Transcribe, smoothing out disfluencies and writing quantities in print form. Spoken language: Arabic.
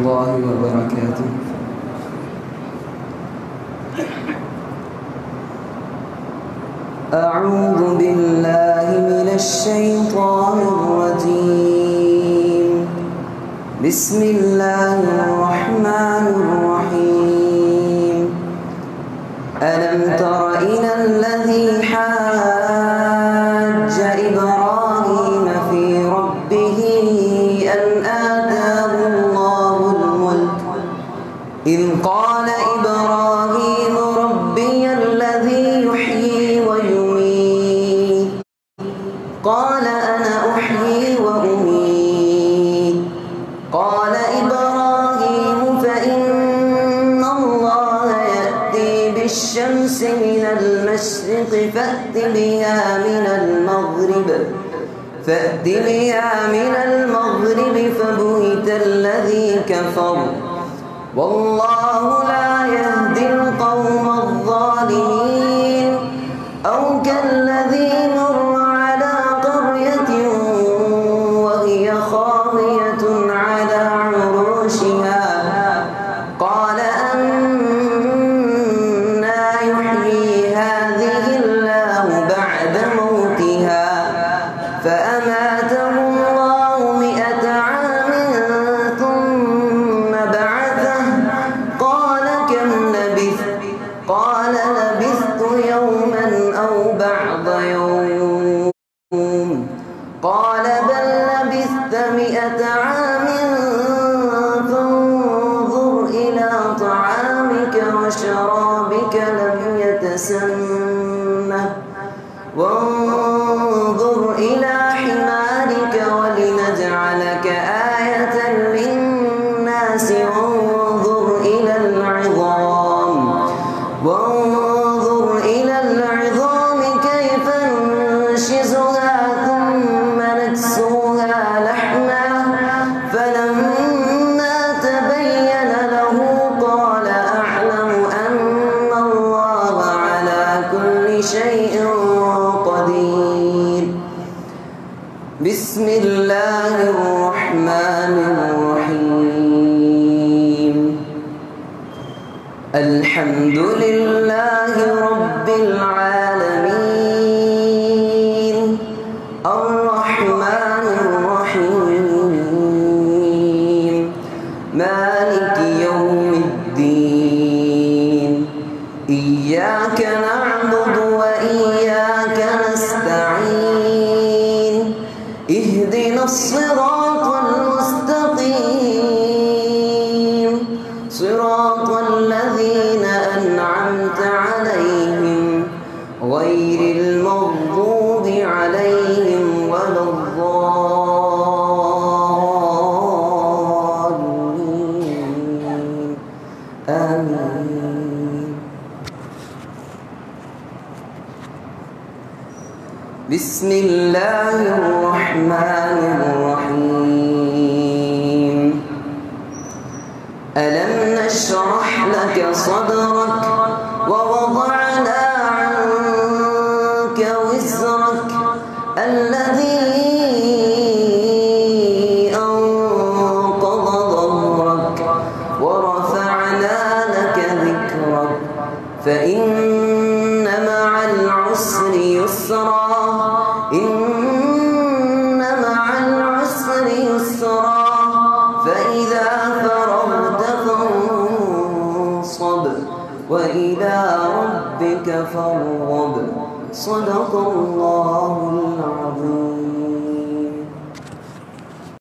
الله وبركاته. أعوذ بالله من الشيطان الرجيم. بسم الله الرحمن الرحيم. ألم تر إلى الذي حاج إبراهيم في ربه أن آتاه الله الملك إذ قال إبراهيم ربي الذي يحيي ويميت قال أنا أحيي وأميت قال إبراهيم فإن الله يأتي بالشمس من المشرق فأت بها من المغرب فبهت الذي كفر والله لا يهدي القوم الظالمين. أو كالذي مر على قرية وهي خاوية على عروشها قال أنى يحيي هذه الله بعد موتها فأماته الله 100 عام ثم بعثه قال كم لبثت قال لبثت يوما أو بعض يوم قال بل لبثت 100 عام فانظر إلى طعامك وشرابك لم يتسنه وانظر إلى حمارك ولنجعلك آية للناس وانظر إلى العظام كيف ننشزها ثم نكسوها لحما فلما تبين له قال أعلم أن الله على كل شيء قدير. بسم الله الرحمن الرحيم. الحمد لله رب العالمين الرحمن الرحيم مالك يوم الدين إياك نعبد وإياك نستعين اهدنا الصراط المستقيم صراط الذين أنعمت عليهم غير المغضوب عليهم ولا الضالين آمين. بسم الله الرحمن الرحيم. ألم نشرح لك صدرك ووضعنا عنك وزرك الذي أنقض ظهرك ورفعنا لك ذكرك فإن مع العسر يسرا فإذا فرغت فانصب وإلى ربك فارغب. صدق الله